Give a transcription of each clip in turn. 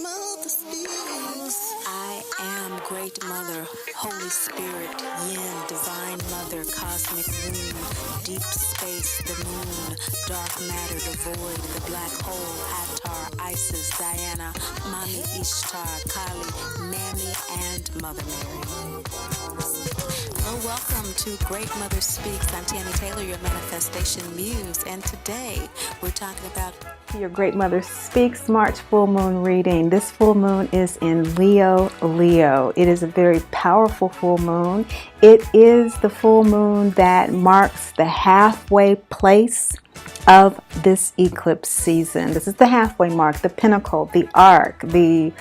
Mother speaks. I am Great Mother, Holy Spirit, Yin, Divine Mother, Cosmic Womb, Deep Space, the Moon, Dark Matter, the Void, the Black Hole, Hathor, Isis, Diana, Mami Ishtar, Kali, Mammy, and Mother Mary. Well, welcome to Great Mother Speaks. I'm Tammy Taylor, your manifestation muse, and today we're talking about your Great Mother Speaks March full moon reading. This full moon is in Leo. It is a very powerful full moon. It is the full moon that marks the halfway place of this eclipse season. This is the halfway mark, the pinnacle, the arc, the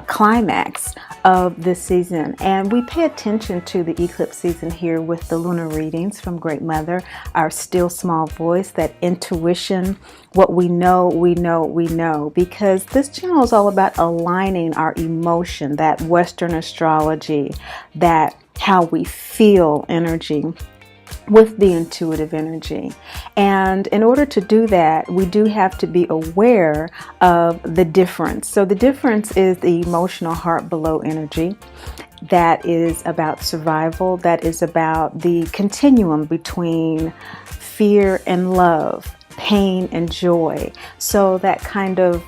climax of this season. And we pay attention to the eclipse season here with the lunar readings from Great Mother, our still small voice, that intuition, what we know, because this channel is all about aligning our emotion, that Western astrology, that how we feel energy with the intuitive energy. And in order to do that, we do have to be aware of the difference. So the difference is the emotional heart below energy. That is about survival. That is about the continuum between fear and love, pain and joy. So that kind of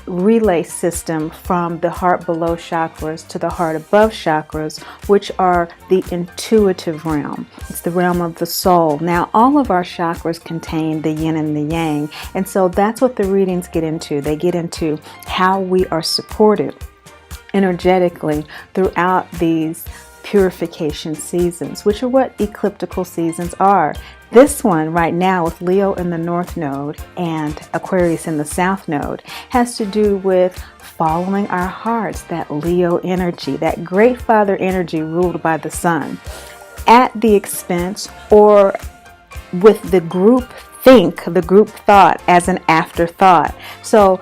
relay system from the heart below chakras to the heart above chakras, which are the intuitive realm. It's the realm of the soul. Now, all of our chakras contain the yin and the yang, and so that's what the readings get into. They get into how we are supported energetically throughout these purification seasons, which are what ecliptical seasons are. This one right now with Leo in the North Node and Aquarius in the South Node has to do with following our hearts, that Leo energy, that Great Father energy ruled by the Sun, at the expense or with the group thought as an afterthought. So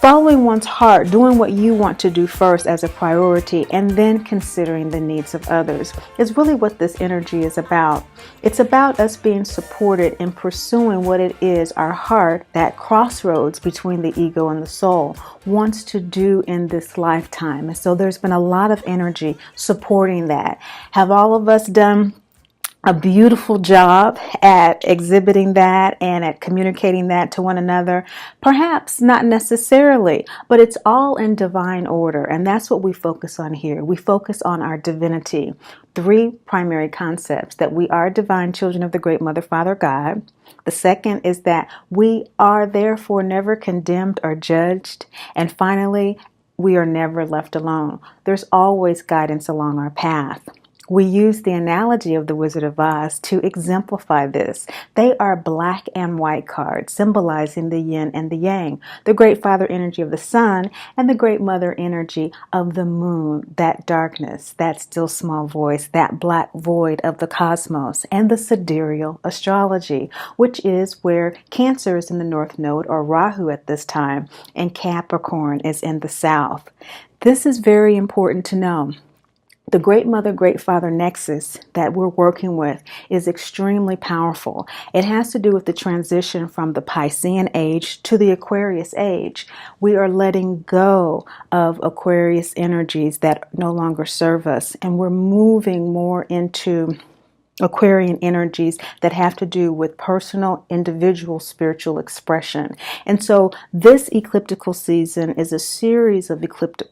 following one's heart, doing what you want to do first as a priority, and then considering the needs of others is really what this energy is about. It's about us being supported in pursuing what it is our heart, that crossroads between the ego and the soul, wants to do in this lifetime. And so there's been a lot of energy supporting that. Have all of us done a beautiful job at exhibiting that and at communicating that to one another? Perhaps not necessarily, but it's all in divine order, and that's what we focus on here. We focus on our divinity. 3 primary concepts: that we are divine children of the Great Mother, Father, God. The second is that we are therefore never condemned or judged. And finally, we are never left alone. There's always guidance along our path. We use the analogy of the Wizard of Oz to exemplify this. They are black and white cards, symbolizing the yin and the yang, the Great Father energy of the Sun and the Great Mother energy of the Moon, that darkness, that still small voice, that black void of the cosmos, and the Sidereal astrology, which is where Cancer is in the North Node, or Rahu at this time, and Capricorn is in the South. This is very important to know. The Great Mother, Great Father nexus that we're working with is extremely powerful. It has to do with the transition from the Piscean age to the Aquarius age. We are letting go of Aquarius energies that no longer serve us, and we're moving more into Aquarian energies that have to do with personal, individual spiritual expression. And so this ecliptical season is a series of ecliptical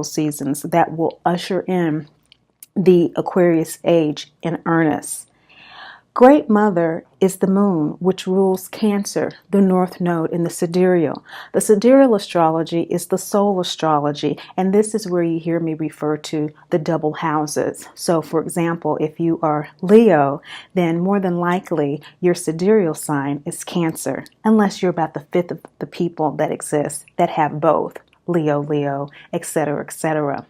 seasons that will usher in the Aquarius age in earnest. Great Mother is the Moon, which rules Cancer, the North Node in the Sidereal. The Sidereal astrology is the soul astrology, and this is where you hear me refer to the double houses. So, for example, if you are Leo, then more than likely your sidereal sign is Cancer, unless you're about the 5th of the people that exist that have both. Leo, etc., etc.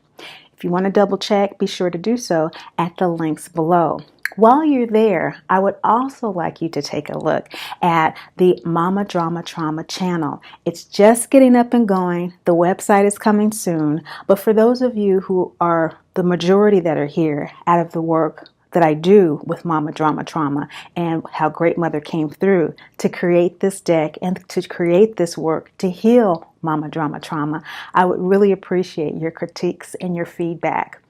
If you want to double check, be sure to do so at the links below. While you're there, I would also like you to take a look at the Mama Drama Trauma channel. It's just getting up and going. The website is coming soon. But for those of you who are the majority that are here out of the work that I do with Mama Drama Trauma and how Great Mother came through to create this deck and to create this work to heal Mama Drama Trauma. I would really appreciate your critiques and your feedback.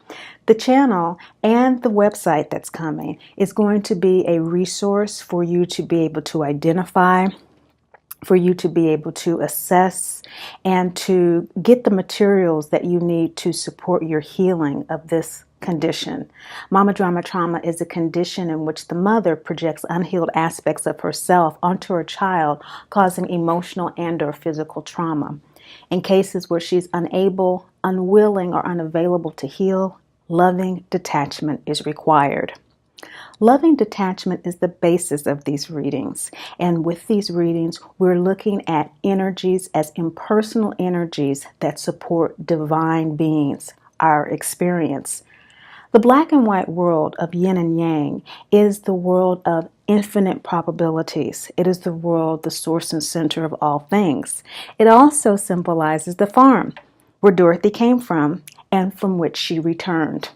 The channel and the website that's coming is going to be a resource for you to be able to identify, for you to be able to assess, and to get the materials that you need to support your healing of this condition. Mama Drama Trauma is a condition in which the mother projects unhealed aspects of herself onto her child, causing emotional and/or physical trauma. In cases where she's unable, unwilling, or unavailable to heal, loving detachment is required. Loving detachment is the basis of these readings. And with these readings, we're looking at energies as impersonal energies that support divine beings, our experience. The black and white world of yin and yang is the world of infinite probabilities. It is the world, the source and center of all things. It also symbolizes the farm where Dorothy came from and from which she returned.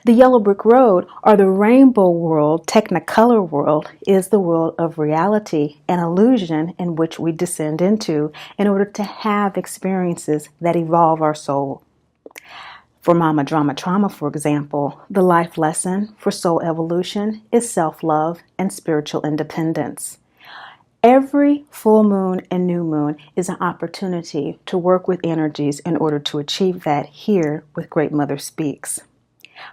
The yellow brick road, or the rainbow world, technicolor world, is the world of reality and illusion in which we descend into in order to have experiences that evolve our soul. For Mama Drama Trauma, for example, the life lesson for soul evolution is self-love and spiritual independence. Every full moon and new moon is an opportunity to work with energies in order to achieve that here with Great Mother Speaks.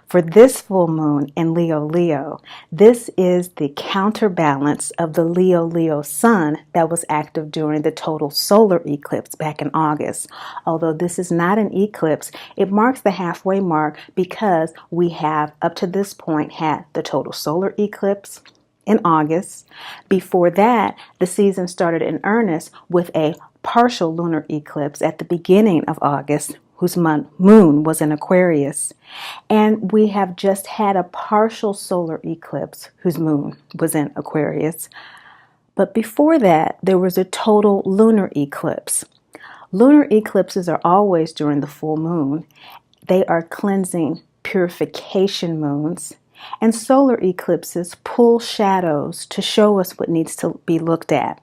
For this full moon in Leo, this is the counterbalance of the Leo sun that was active during the total solar eclipse back in August. Although this is not an eclipse, it marks the halfway mark because we have up to this point had the total solar eclipse in August. Before that, the season started in earnest with a partial lunar eclipse at the beginning of August, whose moon was in Aquarius. And we have just had a partial solar eclipse whose moon was in Aquarius. But before that, there was a total lunar eclipse. Lunar eclipses are always during the full moon. They are cleansing, purification moons. And solar eclipses pull shadows to show us what needs to be looked at.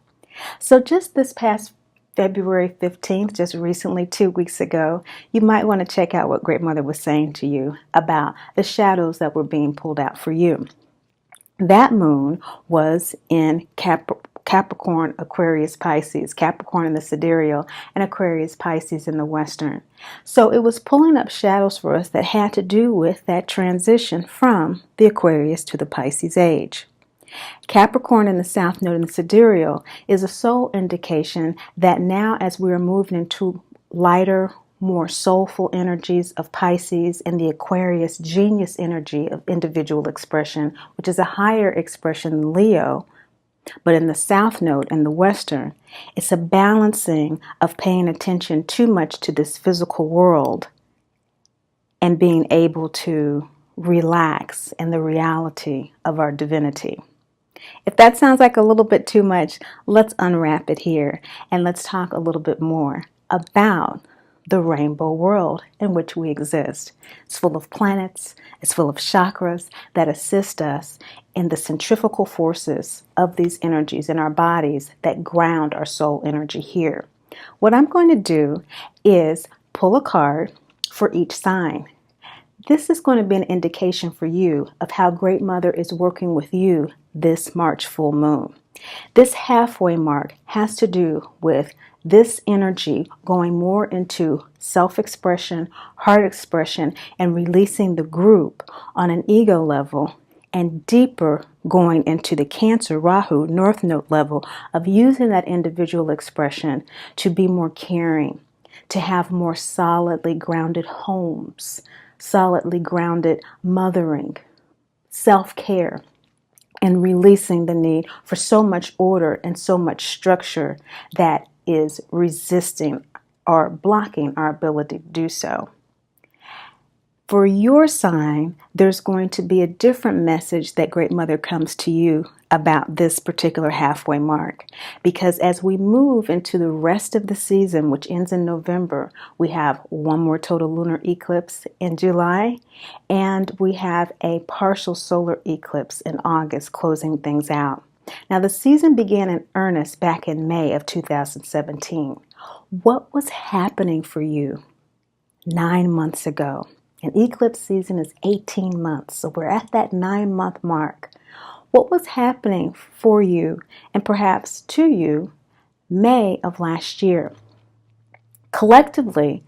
So just this past February 15th, just recently, 2 weeks ago, you might want to check out what Great Mother was saying to you about the shadows that were being pulled out for you. That moon was in Capricorn, Aquarius, Pisces, Capricorn in the Sidereal, and Aquarius, Pisces in the Western. So it was pulling up shadows for us that had to do with that transition from the Aquarius to the Pisces age. Capricorn in the South Node in the Sidereal is a soul indication that now as we are moving into lighter, more soulful energies of Pisces and the Aquarius genius energy of individual expression, which is a higher expression than Leo, but in the South Node and the Western, it's a balancing of paying attention too much to this physical world and being able to relax in the reality of our divinity. If that sounds like a little bit too much, let's unwrap it here and let's talk a little bit more about the rainbow world in which we exist. It's full of planets, it's full of chakras that assist us in the centrifugal forces of these energies in our bodies that ground our soul energy here. What I'm going to do is pull a card for each sign. This is going to be an indication for you of how Great Mother is working with you this March full moon. This halfway mark has to do with this energy going more into self-expression, heart expression, and releasing the group on an ego level, and deeper going into the Cancer, Rahu, North Node level of using that individual expression to be more caring, to have more solidly grounded homes, solidly grounded mothering, self-care, and releasing the need for so much order and so much structure that is resisting or blocking our ability to do so. For your sign, there's going to be a different message that Great Mother comes to you about this particular halfway mark. Because as we move into the rest of the season, which ends in November, we have one more total lunar eclipse in July, and we have a partial solar eclipse in August, closing things out. Now, the season began in earnest back in May of 2017. What was happening for you 9 months ago? An eclipse season is 18 months, so we're at that 9-month mark. What was happening for you and perhaps to you May of last year? Collectively,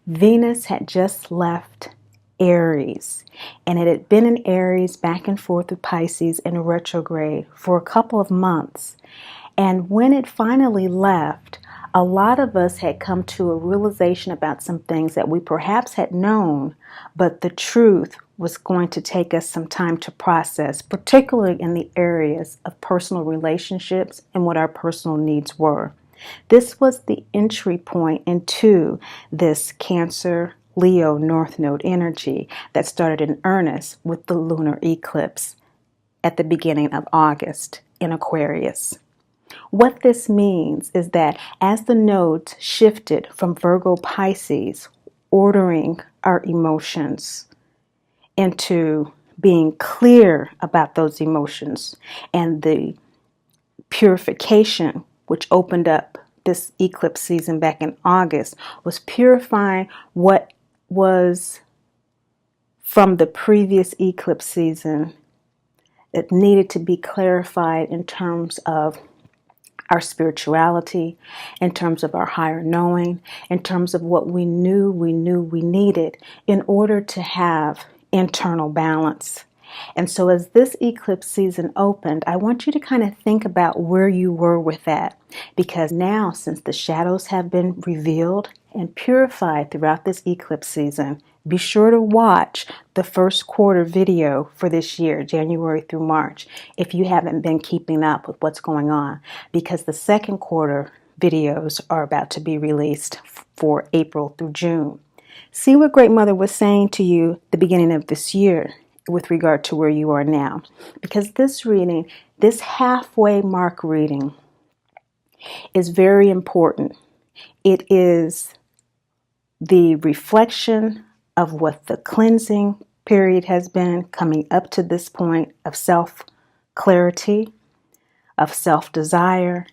Venus had just left Aries, and it had been in Aries back and forth with Pisces in retrograde for a couple of months. And when it finally left, a lot of us had come to a realization about some things that we perhaps had known, but the truth was going to take us some time to process, particularly in the areas of personal relationships and what our personal needs were. This was the entry point into this Cancer Leo North Node energy that started in earnest with the lunar eclipse at the beginning of August in Aquarius. What this means is that as the nodes shifted from Virgo Pisces, ordering our emotions into being clear about those emotions, and the purification, which opened up this eclipse season back in August, was purifying what was from the previous eclipse season that needed to be clarified in terms of our spirituality, in terms of our higher knowing, in terms of what we knew we needed in order to have internal balance. And so as this eclipse season opened, I want you to kind of think about where you were with that. Because now, since the shadows have been revealed and purified throughout this eclipse season, be sure to watch the first quarter video for this year, January through March, if you haven't been keeping up with what's going on, because the second quarter videos are about to be released for April through June. See what Great Mother was saying to you the beginning of this year with regard to where you are now. Because this reading, this halfway mark reading, is very important. It is the reflection of what the cleansing period has been coming up to this point of self-clarity, of self-desire,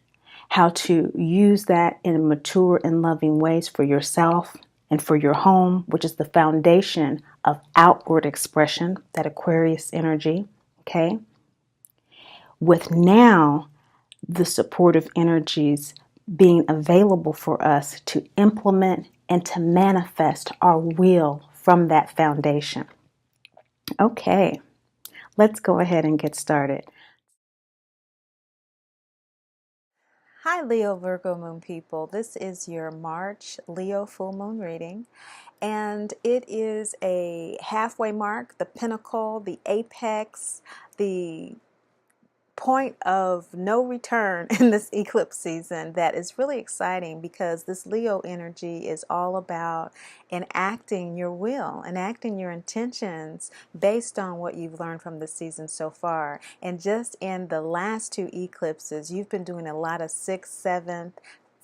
how to use that in mature and loving ways for yourself and for your home, which is the foundation of outward expression, that Aquarius energy, okay? With now the supportive energies being available for us to implement and to manifest our will from that foundation. Okay, let's go ahead and get started. Hi, Leo Virgo Moon people. This is your March Leo full moon reading, and it is a halfway mark, the pinnacle, the apex, the point of no return in this eclipse season that is really exciting, because this Leo energy is all about enacting your will, enacting your intentions based on what you've learned from the season so far. And just in the last two eclipses, you've been doing a lot of 6th, 7th,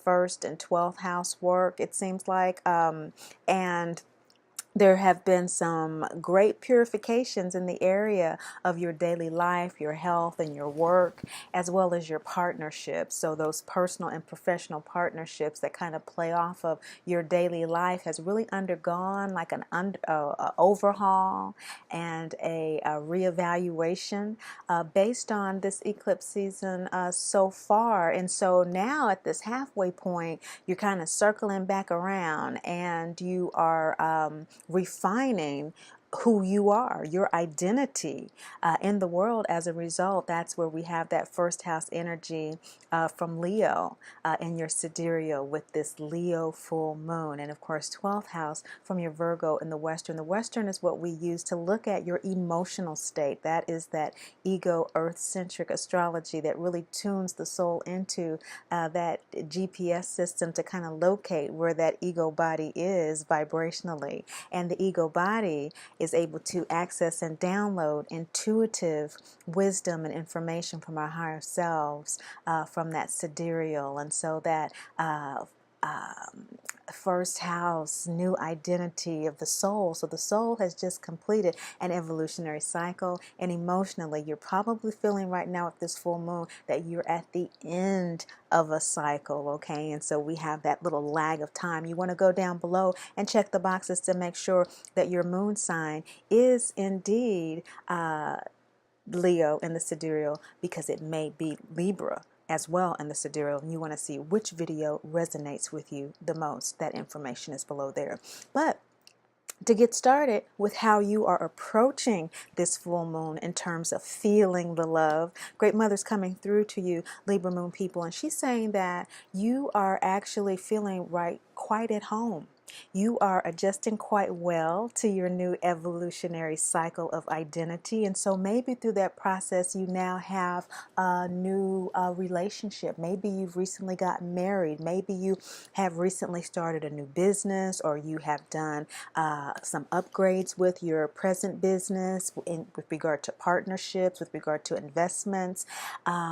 1st, and 12th house work, it seems like, and there have been some great purifications in the area of your daily life, your health, and your work, as well as your partnerships. So those personal and professional partnerships that kind of play off of your daily life has really undergone like an overhaul and a reevaluation based on this eclipse season so far. And so now at this halfway point, you're kind of circling back around, and you are refining who you are, your identity in the world. As a result, that's where we have that first house energy from Leo in your sidereal with this Leo full moon. And of course, 12th house from your Virgo in the Western. The Western is what we use to look at your emotional state. That is that ego earth-centric astrology that really tunes the soul into that GPS system to kind of locate where that ego body is vibrationally. And the ego body is able to access and download intuitive wisdom and information from our higher selves from that sidereal. And so that first house, new identity of the soul. So the soul has just completed an evolutionary cycle, and emotionally you're probably feeling right now at this full moon that you're at the end of a cycle, okay? And so we have that little lag of time. You want to go down below and check the boxes to make sure that your moon sign is indeed Leo in the sidereal, because it may be Libra as well in the sidereal, and you want to see which video resonates with you the most. That information is below there. But to get started with how you are approaching this full moon in terms of feeling the love, Great Mother's coming through to you, Libra moon people, and she's saying that you are actually feeling right quite at home. You are adjusting quite well to your new evolutionary cycle of identity. And so maybe through that process, you now have a new relationship. Maybe you've recently gotten married. Maybe you have recently started a new business, or you have done some upgrades with your present business with regard to partnerships, with regard to investments.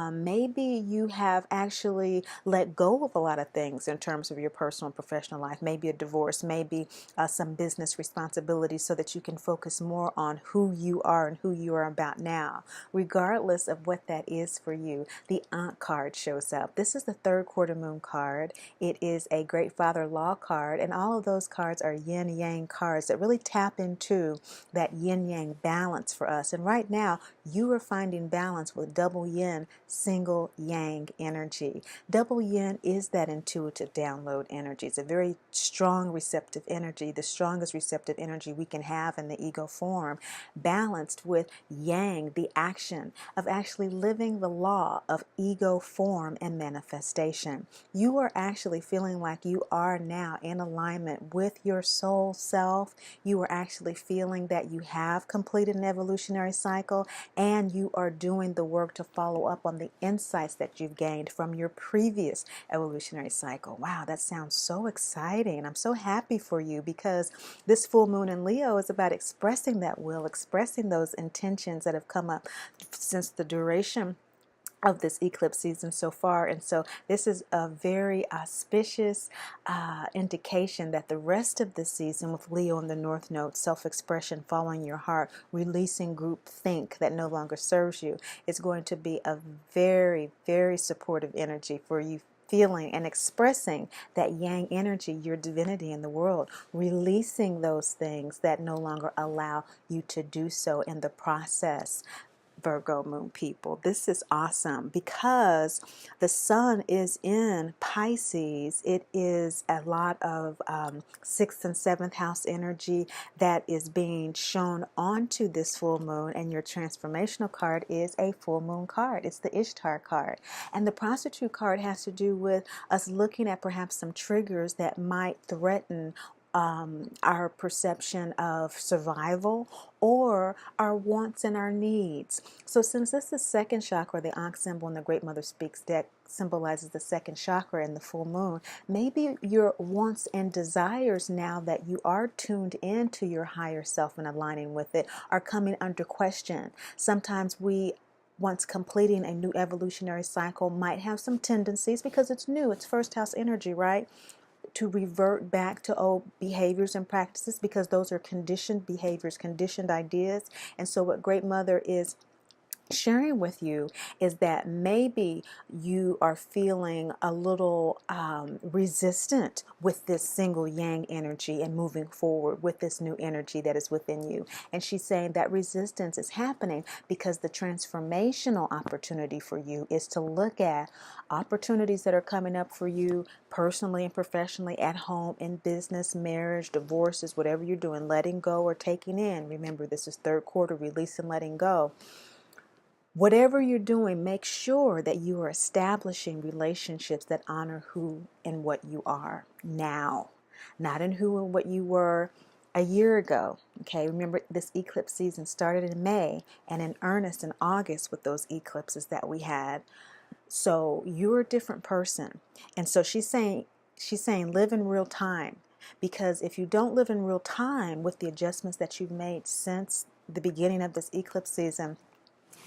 Maybe you have actually let go of a lot of things in terms of your personal and professional life. Maybe a divorce, maybe some business responsibilities, so that you can focus more on who you are and who you are about now. Regardless of what that is for you, the Aunt card shows up. This is the third quarter moon card. It is a great father-in-law card, and all of those cards are yin-yang cards that really tap into that yin-yang balance for us. And right now, you are finding balance with double yin, single yang energy. Double yin is that intuitive download energy. It's a very strong receptive energy, the strongest receptive energy we can have in the ego form, balanced with yang, the action of actually living the law of ego form and manifestation. You are actually feeling like you are now in alignment with your soul self. You are actually feeling that you have completed an evolutionary cycle, and you are doing the work to follow up on the insights that you've gained from your previous evolutionary cycle. Wow, that sounds so exciting. I'm so happy for you, because this full moon in Leo is about expressing that will, expressing those intentions that have come up since the duration of this eclipse season so far. And so this is a very auspicious indication that the rest of the season, with Leo in the North Node, self-expression, following your heart, releasing group think that no longer serves you, is going to be a very, very supportive energy for you, feeling and expressing that yang energy, your divinity in the world, releasing those things that no longer allow you to do so in the process. Virgo moon people, this is awesome, because the sun is in Pisces. It is a lot of 6th and 7th house energy that is being shown onto this full moon, and your transformational card is a full moon card. It's the Ishtar card, and the prostitute card has to do with us looking at perhaps some triggers that might threaten our perception of survival or our wants and our needs. So since this is second chakra, the Ankh symbol in the Great Mother Speaks deck symbolizes the second chakra in the full moon, maybe your wants and desires, now that you are tuned into your higher self and aligning with it, are coming under question. Sometimes we, once completing a new evolutionary cycle, might have some tendencies, because it's new, it's first house energy, right, to revert back to old behaviors and practices, because those are conditioned behaviors, conditioned ideas. And so what Great Mother is sharing with you is that maybe you are feeling a little resistant with this single yang energy and moving forward with this new energy that is within you. And she's saying that resistance is happening because the transformational opportunity for you is to look at opportunities that are coming up for you personally and professionally, at home, in business, marriage, divorces, whatever you're doing, letting go or taking in. Remember, this is third quarter, release and letting go. Whatever you're doing, make sure that you are establishing relationships that honor who and what you are now, not in who and what you were a year ago. Okay, remember, this eclipse season started in May and in earnest in August with those eclipses that we had. So you're a different person. And so she's saying live in real time, because if you don't live in real time with the adjustments that you've made since the beginning of this eclipse season,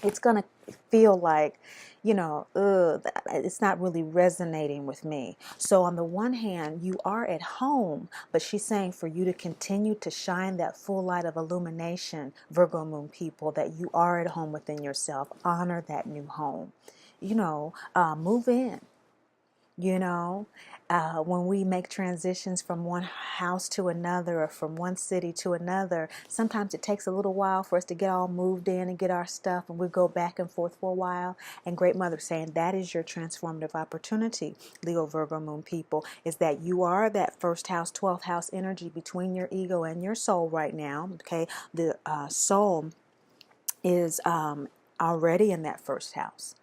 it's going to feel like, it's not really resonating with me. So on the one hand, you are at home, but she's saying for you to continue to shine that full light of illumination, Virgo Moon people, that you are at home within yourself. Honor that new home. Move in. When we make transitions from one house to another or from one city to another, sometimes it takes a little while for us to get all moved in and get our stuff, and we go back and forth for a while. And Great Mother saying that is your transformative opportunity, Leo Virgo Moon people, is that you are that first house, 12th house energy between your ego and your soul right now. Okay, the soul is already in that first house.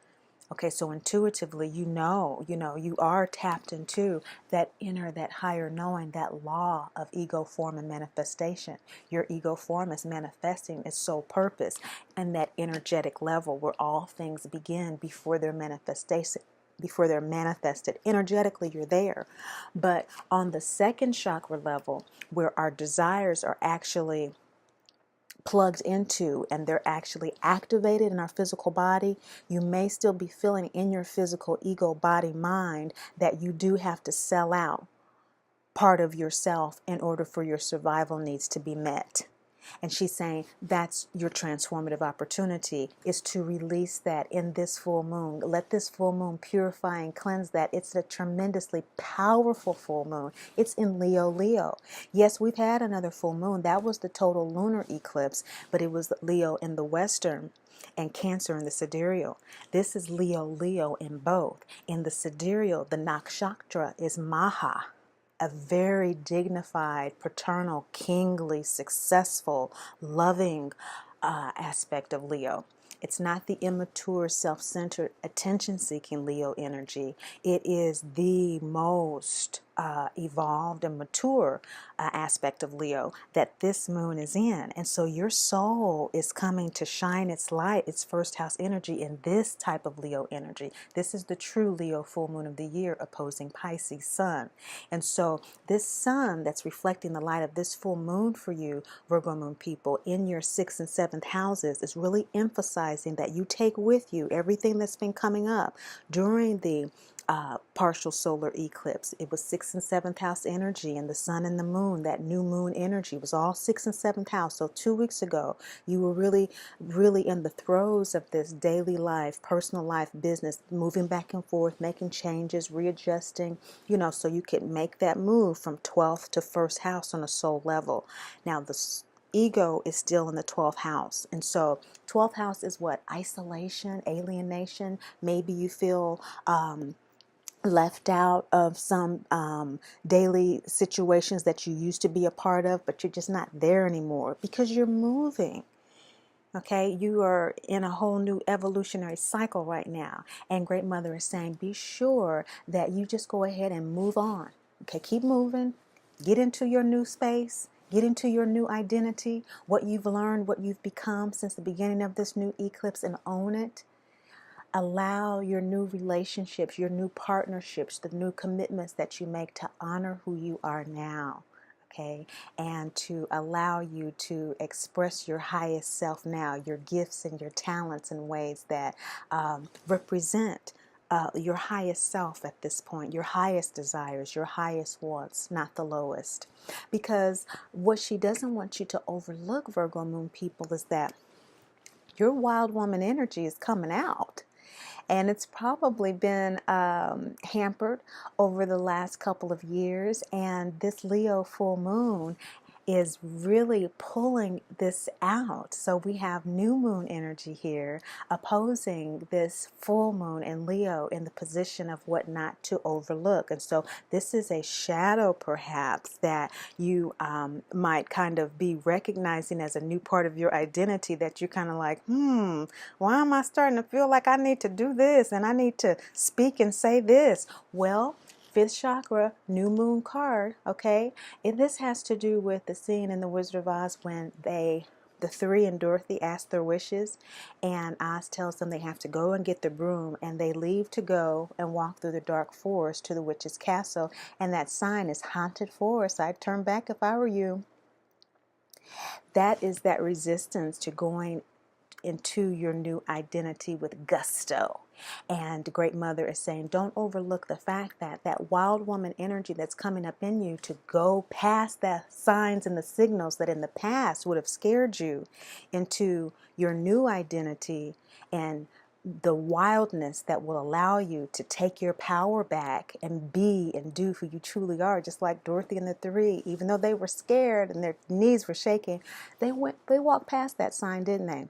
Okay, so intuitively, you are tapped into that inner, that higher knowing, that law of ego form and manifestation. Your ego form is manifesting its sole purpose, and that energetic level where all things begin before their manifestation. Before they're manifested. Energetically, you're there. But on the second chakra level, where our desires are actually plugged into and they're actually activated in our physical body, you may still be feeling in your physical ego, body, mind that you do have to sell out part of yourself in order for your survival needs to be met. And she's saying that's your transformative opportunity, is to release that in this full moon. Let this full moon purify and cleanse that. It's a tremendously powerful full moon. It's in Leo. Yes, we've had another full moon. That was the total lunar eclipse, but it was Leo in the western and Cancer in the Sidereal. This is Leo in both. In the Sidereal, the nakshatra is Maha, a very dignified, paternal, kingly, successful, loving aspect of Leo. It's not the immature, self-centered, attention-seeking Leo energy. It is the most evolved and mature aspect of Leo that this moon is in. And so your soul is coming to shine its light, its first house energy in this type of Leo energy. This is the true Leo full moon of the year opposing Pisces sun. And so this sun that's reflecting the light of this full moon for you, Virgo moon people, in your 6th and 7th houses is really emphasizing that you take with you everything that's been coming up during the partial solar eclipse. It was 6th and 7th house energy, and the sun and the moon, that new moon energy, was all 6th and 7th house. So 2 weeks ago, you were really in the throes of this daily life, personal life, business, moving back and forth, making changes, readjusting, so you could make that move from 12th to 1st house on a soul level. Now, the ego is still in the 12th house. And so 12th house is what? Isolation, alienation. Maybe you feel left out of some daily situations that you used to be a part of, but you're just not there anymore because you're moving. Okay, you are in a whole new evolutionary cycle right now. And Great Mother is saying, be sure that you just go ahead and move on. Okay, keep moving. Get into your new space. Get into your new identity, what you've learned, what you've become since the beginning of this new eclipse, and own it. Allow your new relationships, your new partnerships, the new commitments that you make to honor who you are now, okay? And to allow you to express your highest self now, your gifts and your talents in ways that represent your highest self at this point, your highest desires, your highest wants, not the lowest. Because what she doesn't want you to overlook, Virgo Moon people, is that your wild woman energy is coming out. And it's probably been hampered over the last couple of years. And this Leo full moon is really pulling this out. So we have new moon energy here opposing this full moon in Leo in the position of what not to overlook. And so this is a shadow perhaps that you might kind of be recognizing as a new part of your identity, that you're kind of like, why am I starting to feel like I need to do this and I need to speak and say this? Well, 5th chakra, new moon card, okay? And this has to do with the scene in The Wizard of Oz when the three and Dorothy ask their wishes, and Oz tells them they have to go and get the broom, and they leave to go and walk through the dark forest to the witch's castle, and that sign is haunted forest. I'd turn back if I were you. That is that resistance to going into your new identity with gusto. And the Great Mother is saying, don't overlook the fact that that wild woman energy that's coming up in you to go past the signs and the signals that in the past would have scared you into your new identity and the wildness that will allow you to take your power back and be and do who you truly are. Just like Dorothy and the Three, even though they were scared and their knees were shaking, they walked past that sign, didn't they?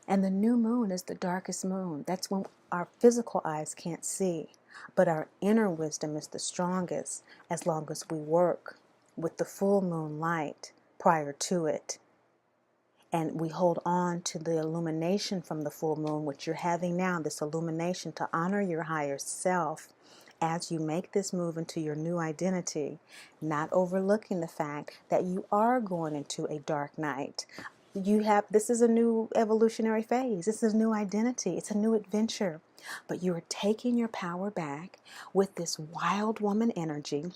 And the new moon is the darkest moon. That's when our physical eyes can't see, but our inner wisdom is the strongest as long as we work with the full moon light prior to it. And we hold on to the illumination from the full moon, which you're having now, this illumination to honor your higher self as you make this move into your new identity, not overlooking the fact that you are going into a dark night. This is a new evolutionary phase. This is a new identity. It's a new adventure. But you are taking your power back with this wild woman energy,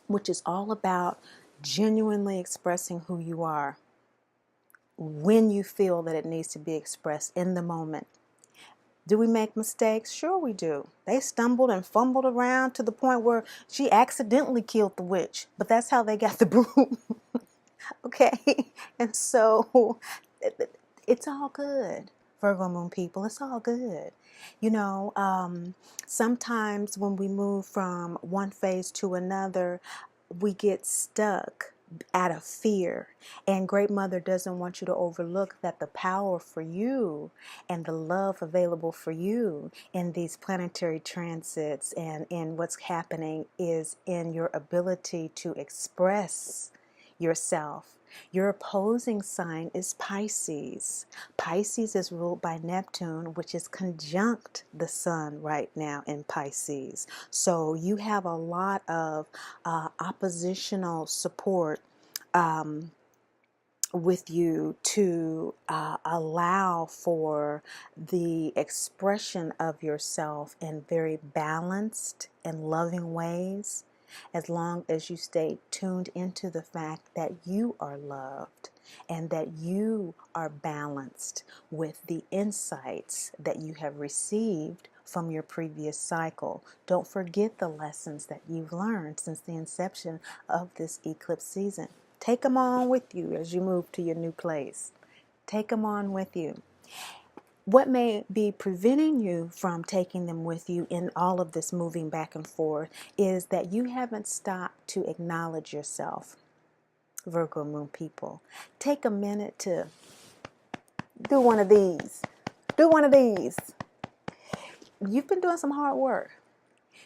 which is all about genuinely expressing who you are when you feel that it needs to be expressed in the moment. Do we make mistakes? Sure we do. They stumbled and fumbled around to the point where she accidentally killed the witch, but that's how they got the broom. Okay? And so it's all good, Virgo Moon people. It's all good. You know, sometimes when we move from one phase to another, we get stuck out of fear. And Great Mother doesn't want you to overlook that the power for you and the love available for you in these planetary transits and in what's happening is in your ability to express yourself. Your opposing sign is Pisces. Pisces is ruled by Neptune, which is conjunct the sun right now in Pisces. So you have a lot of oppositional support with you to allow for the expression of yourself in very balanced and loving ways, as long as you stay tuned into the fact that you are loved and that you are balanced with the insights that you have received from your previous cycle. Don't forget the lessons that you've learned since the inception of this eclipse season. Take them on with you as you move to your new place. Take them on with you. What may be preventing you from taking them with you in all of this moving back and forth is that you haven't stopped to acknowledge yourself, Virgo Moon people. Take a minute to do one of these. Do one of these. You've been doing some hard work.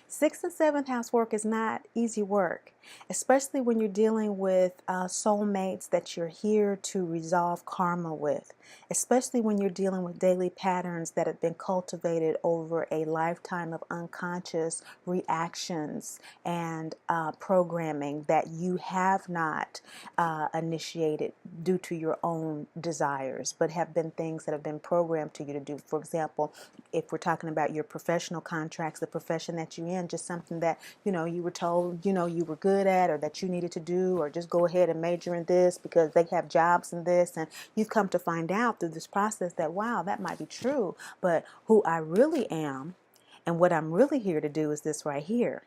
6th and 7th house work is not easy work, especially when you're dealing with soulmates that you're here to resolve karma with, especially when you're dealing with daily patterns that have been cultivated over a lifetime of unconscious reactions and programming that you have not initiated due to your own desires, but have been things that have been programmed to you to do. For example, if we're talking about your professional contracts, the profession that you're in, just something that, you were told, you were good at or that you needed to do, or just go ahead and major in this because they have jobs in this. And you've come to find out through this process that, wow, that might be true. But who I really am and what I'm really here to do is this right here.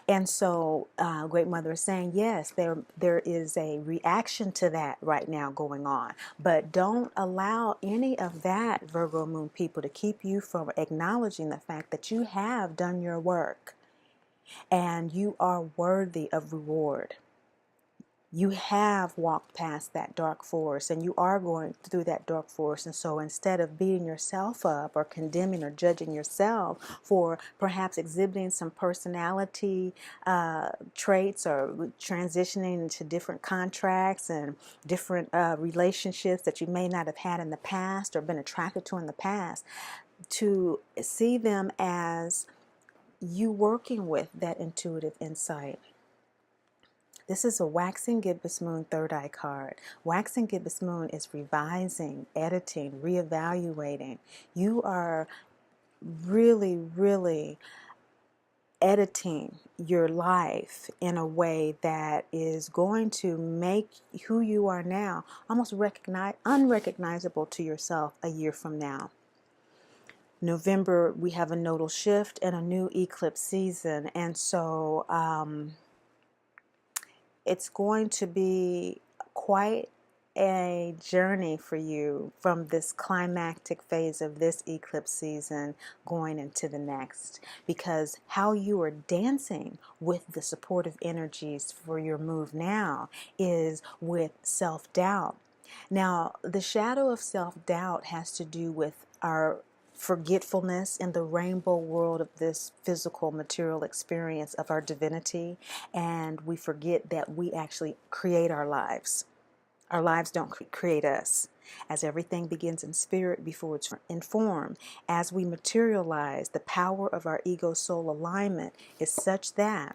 And so Great Mother is saying, yes, there is a reaction to that right now going on. But don't allow any of that, Virgo Moon people, to keep you from acknowledging the fact that you have done your work and you are worthy of reward. You have walked past that dark forest and you are going through that dark forest. And so instead of beating yourself up or condemning or judging yourself for perhaps exhibiting some personality traits or transitioning into different contracts and different relationships that you may not have had in the past or been attracted to in the past, to see them as you working with that intuitive insight. This is a waxing gibbous moon third eye card. Waxing gibbous moon is revising, editing, reevaluating. You are really, really editing your life in a way that is going to make who you are now almost unrecognizable to yourself a year from now. November, we have a nodal shift and a new eclipse season, and so it's going to be quite a journey for you from this climactic phase of this eclipse season going into the next, because how you are dancing with the supportive energies for your move now is with self-doubt. Now, the shadow of self-doubt has to do with our forgetfulness in the rainbow world of this physical material experience of our divinity, and we forget that we actually create our lives. Our lives don't create us. As everything begins in spirit before it's in form, as we materialize, the power of our ego soul alignment is such that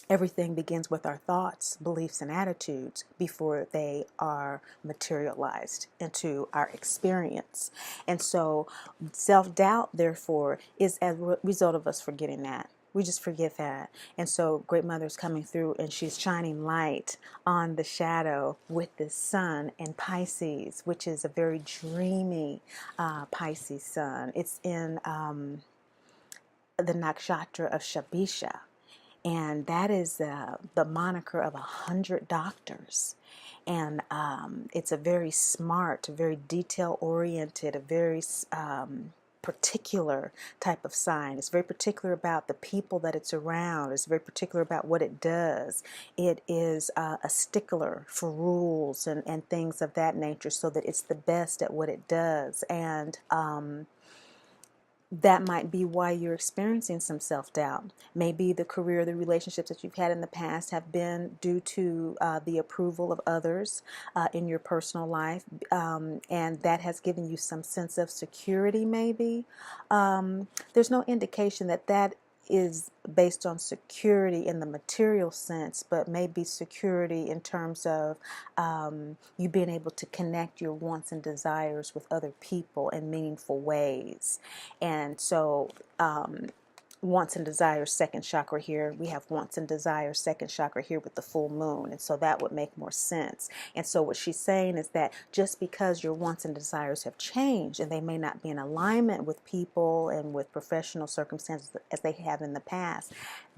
everything begins with our thoughts, beliefs, and attitudes before they are materialized into our experience. And so self-doubt, therefore, is as a result of us forgetting that. We just forget that. And so Great Mother's coming through, and she's shining light on the shadow with this sun in Pisces, which is a very dreamy Pisces sun. It's in the nakshatra of Shabisha. And that is the moniker of 100 doctors. And it's a very smart, very detail-oriented, a very particular type of sign. It's very particular about the people that it's around. It's very particular about what it does. It is a stickler for rules and things of that nature, so that it's the best at what it does. And that might be why you're experiencing some self-doubt. Maybe the career, the relationships that you've had in the past have been due to the approval of others in your personal life, and that has given you some sense of security maybe. There's no indication that that is based on security in the material sense, but maybe security in terms of you being able to connect your wants and desires with other people in meaningful ways. And so wants and desires, second chakra here. We have wants and desires, second chakra here with the full moon. And so that would make more sense. And so what she's saying is that just because your wants and desires have changed, and they may not be in alignment with people and with professional circumstances as they have in the past,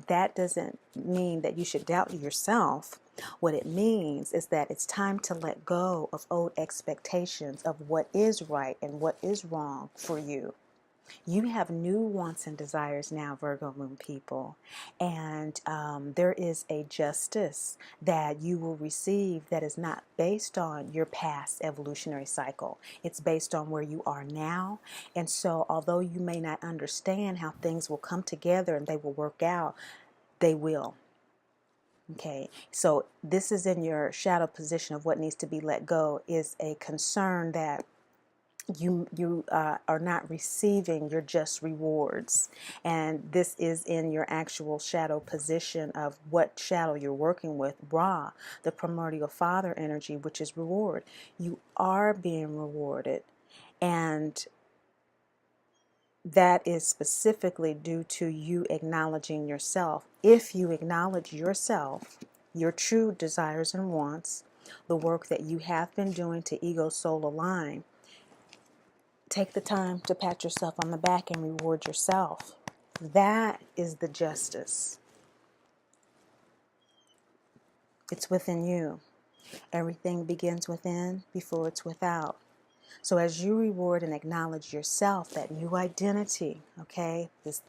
that doesn't mean that you should doubt yourself. What it means is that it's time to let go of old expectations of what is right and what is wrong for you. You have new wants and desires now, Virgo Moon people, and there is a justice that you will receive that is not based on your past evolutionary cycle. It's based on where you are now. And so although you may not understand how things will come together and they will work out, they will. Okay, so this is in your shadow position of what needs to be let go, is a concern that you are not receiving your just rewards. And this is in your actual shadow position of what shadow you're working with, Ra, the primordial father energy, which is reward. You are being rewarded, and that is specifically due to you acknowledging yourself. If you acknowledge yourself, your true desires and wants, the work that you have been doing to ego soul align, take the time to pat yourself on the back and reward yourself. That is the justice. It's within you. Everything begins within before it's without. So as you reward and acknowledge yourself, that new identity, okay, this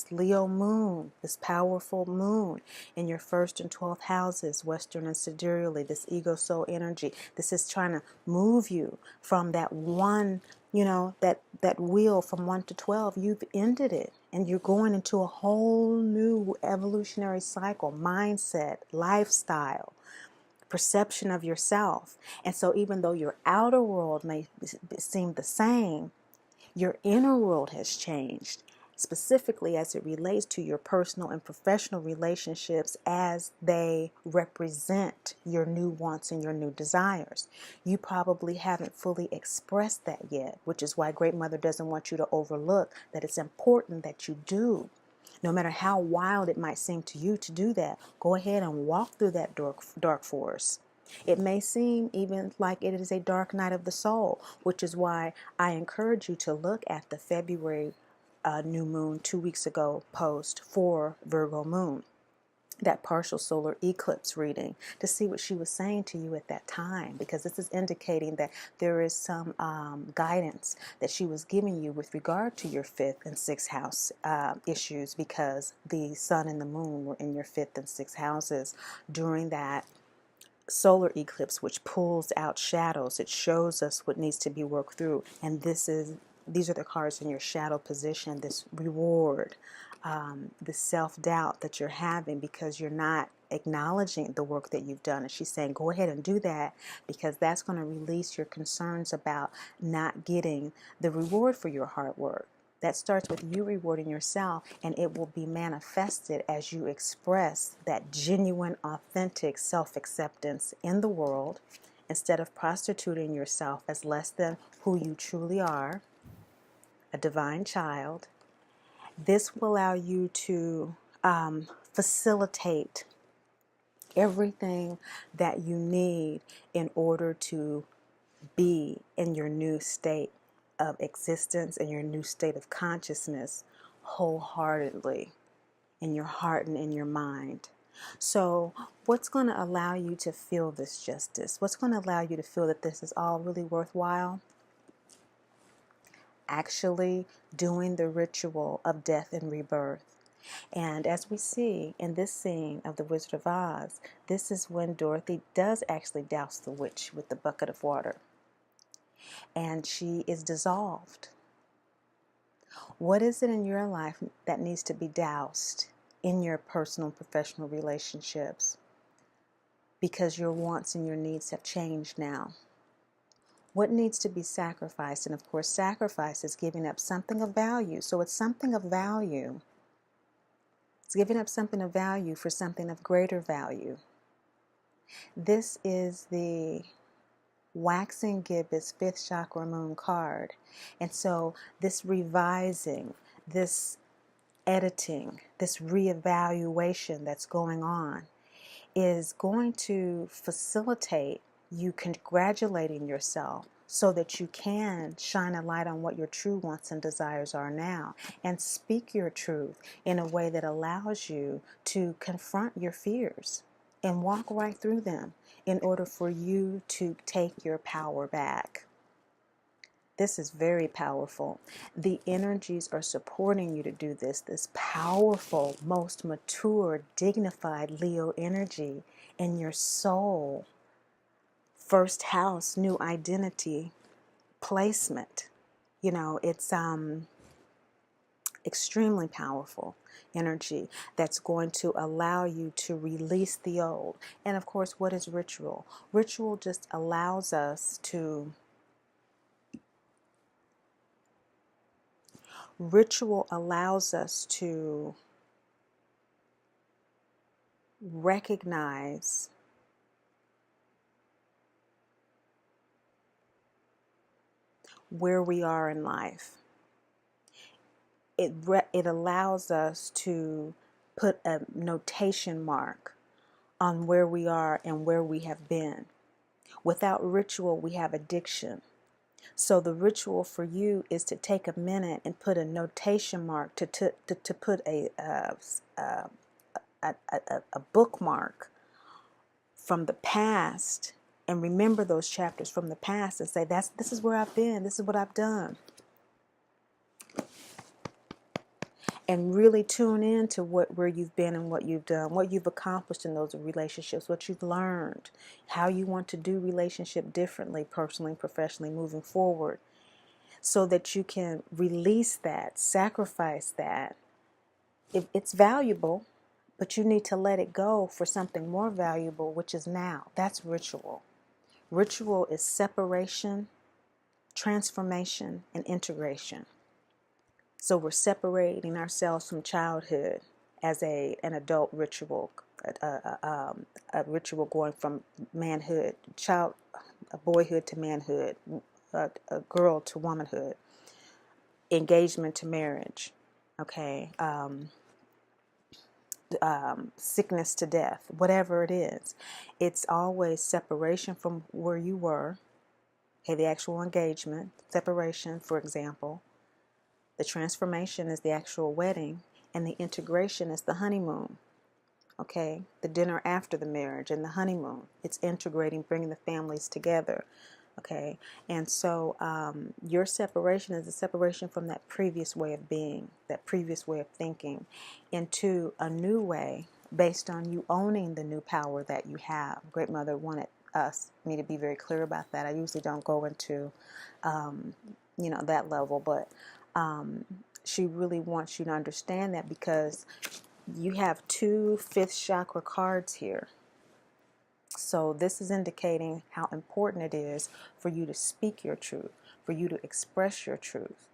Leo moon, this powerful moon in your 1st and 12th houses, Western and Sidereally, this ego soul energy, this is trying to move you from that one, that wheel from 1 to 12. You've ended it, and you're going into a whole new evolutionary cycle, mindset, lifestyle, perception of yourself. And so even though your outer world may seem the same, your inner world has changed, specifically as it relates to your personal and professional relationships as they represent your new wants and your new desires. You probably haven't fully expressed that yet, which is why Great Mother doesn't want you to overlook that it's important that you do. No matter how wild it might seem to you to do that, go ahead and walk through that dark forest. It may seem even like it is a dark night of the soul, which is why I encourage you to look at the February new moon 2 weeks ago post for Virgo Moon, that partial solar eclipse reading, to see what she was saying to you at that time, because this is indicating that there is some guidance that she was giving you with regard to your fifth and sixth house issues, because the sun and the moon were in your fifth and sixth houses during that solar eclipse, which pulls out shadows. It shows us what needs to be worked through, and these are the cards in your shadow position. This reward, the self-doubt that you're having because you're not acknowledging the work that you've done. And she's saying, go ahead and do that, because that's going to release your concerns about not getting the reward for your hard work. That starts with you rewarding yourself, and it will be manifested as you express that genuine, authentic self-acceptance in the world, instead of prostituting yourself as less than who you truly are, a divine child. This will allow you to facilitate everything that you need in order to be in your new state of existence and your new state of consciousness wholeheartedly in your heart and in your mind. So what's going to allow you to feel this justice? What's going to allow you to feel that this is all really worthwhile? Actually doing the ritual of death and rebirth. And as we see in this scene of The Wizard of Oz, this is when Dorothy does actually douse the witch with the bucket of water, and she is dissolved. What is it in your life that needs to be doused in your personal and professional relationships? Because your wants and your needs have changed now. What needs to be sacrificed? And of course, sacrifice is giving up something of value. So it's something of value. It's giving up something of value for something of greater value. This is the waxing gibbous fifth chakra moon card. And so this revising, this editing, this reevaluation that's going on is going to facilitate you congratulating yourself so that you can shine a light on what your true wants and desires are now, and speak your truth in a way that allows you to confront your fears and walk right through them in order for you to take your power back. This is very powerful. The energies are supporting you to do this. This powerful, most mature, dignified Leo energy in your soul. First house, new identity, placement. You know, it's extremely powerful energy that's going to allow you to release the old. And of course, what is ritual? Ritual just allows us to recognize where we are in life. It allows us to put a notation mark on where we are and where we have been. Without ritual, we have addiction. So the ritual for you is to take a minute and put a notation mark, to put a bookmark from the past, and remember those chapters from the past and say, this is where I've been, this is what I've done. And really tune in to where you've been and what you've done, what you've accomplished in those relationships, what you've learned, how you want to do relationship differently, personally and professionally moving forward, so that you can release that, sacrifice that. It's valuable, but you need to let it go for something more valuable, which is now. That's ritual. Ritual is separation, transformation, and integration. So we're separating ourselves from childhood as an adult ritual, a ritual going from manhood, a boyhood to manhood, a girl to womanhood, engagement to marriage. Okay, sickness to death, whatever it is. It's always separation from where you were. Okay, the actual engagement, separation, for example. The transformation is the actual wedding, and the integration is the honeymoon. Okay, the dinner after the marriage and the honeymoon. It's integrating, bringing the families together. Okay, and so your separation is a separation from that previous way of being, that previous way of thinking, into a new way based on you owning the new power that you have. Great Mother wanted me to be very clear about that. I usually don't go into, that level, but she really wants you to understand that, because you have two fifth chakra cards here. So this is indicating how important it is for you to speak your truth, for you to express your truth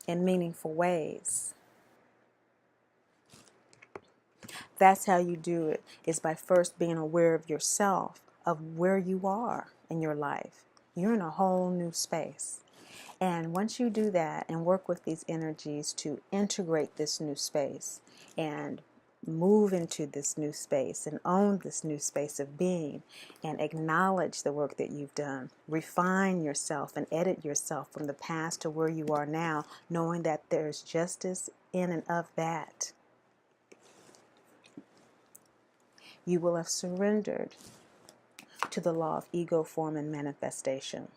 in meaningful ways. That's how you do it, is by first being aware of yourself, of where you are in your life. You're in a whole new space. And once you do that and work with these energies to integrate this new space and move into this new space and own this new space of being and acknowledge the work that you've done, refine yourself and edit yourself from the past to where you are now, knowing that there's justice in and of that, you will have surrendered to the law of ego, form, and manifestation.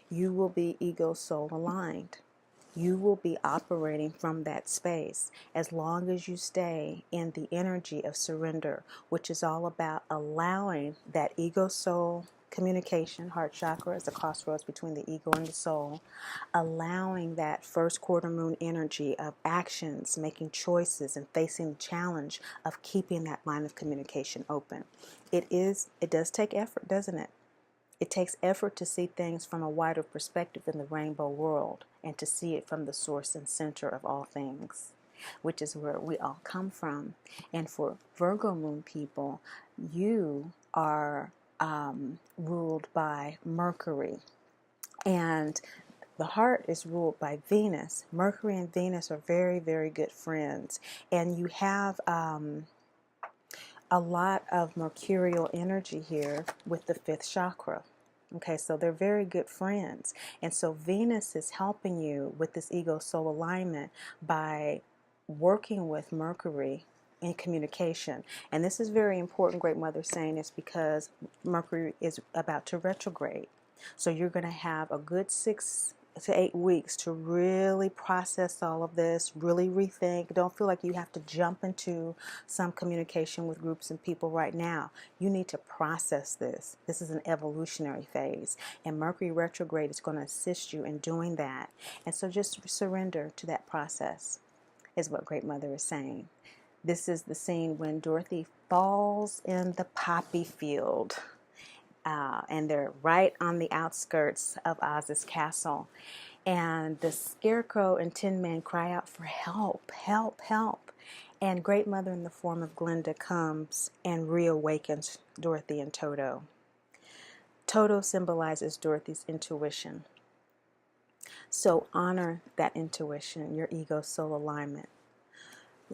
You will be ego soul aligned. You will be operating from that space as long as you stay in the energy of surrender, which is all about allowing that ego soul communication. Heart chakra is the crossroads between the ego and the soul. Allowing that first quarter moon energy of actions, making choices, and facing the challenge of keeping that line of communication open. It does take effort, doesn't it? It takes effort to see things from a wider perspective in the rainbow world, and to see it from the source and center of all things, which is where we all come from. And for Virgo Moon people, you are ruled by Mercury, and the heart is ruled by Venus. Mercury and Venus are very, very good friends, and you have a lot of mercurial energy here with the fifth chakra. Okay, so they're very good friends. And so Venus is helping you with this ego soul alignment by working with Mercury in communication. And this is very important, Great Mother saying this, because Mercury is about to retrograde. So you're going to have a good 6 to 8 weeks to really process all of this, really rethink. Don't feel like you have to jump into some communication with groups and people right now. You need to process this. This is an evolutionary phase, and Mercury retrograde is going to assist you in doing that. And so just surrender to that process is what Great Mother is saying. This is the scene when Dorothy falls in the poppy field. And they're right on the outskirts of Oz's castle. And the Scarecrow and Tin Man cry out for help, help, help. And Great Mother in the form of Glinda comes and reawakens Dorothy and Toto. Toto symbolizes Dorothy's intuition. So honor that intuition, your ego soul alignment.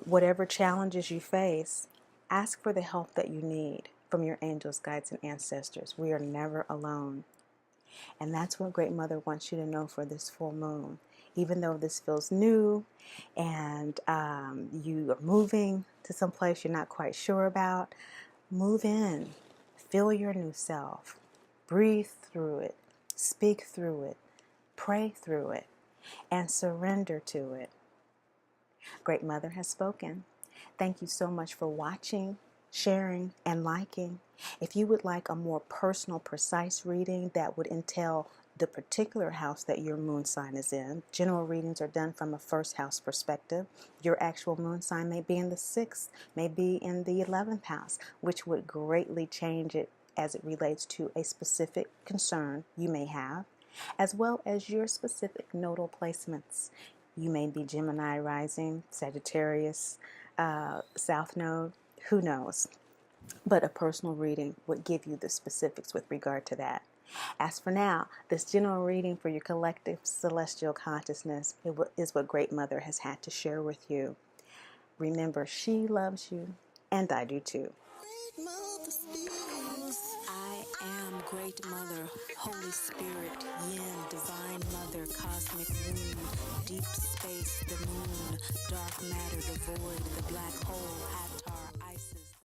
Whatever challenges you face, ask for the help that you need from your angels, guides, and ancestors. We are never alone. And that's what Great Mother wants you to know for this full moon. Even though this feels new and you are moving to some place you're not quite sure about, move in. Feel your new self. Breathe through it. Speak through it. Pray through it. And surrender to it. Great Mother has spoken. Thank you so much for watching, sharing, and liking. If you would like a more personal, precise reading that would entail the particular house that your moon sign is in, general readings are done from a first house perspective. Your actual moon sign may be in the 6th, may be in the 11th house, which would greatly change it as it relates to a specific concern you may have, as well as your specific nodal placements. You may be Gemini rising, Sagittarius, South Node, who knows? But a personal reading would give you the specifics with regard to that. As for now, this general reading for your collective celestial consciousness is what Great Mother has had to share with you. Remember, she loves you, and I do too. I am Great Mother, Holy Spirit, Yin, Divine Mother, Cosmic Womb, Deep Space, the Moon, Dark Matter, the Void, the Black Hole,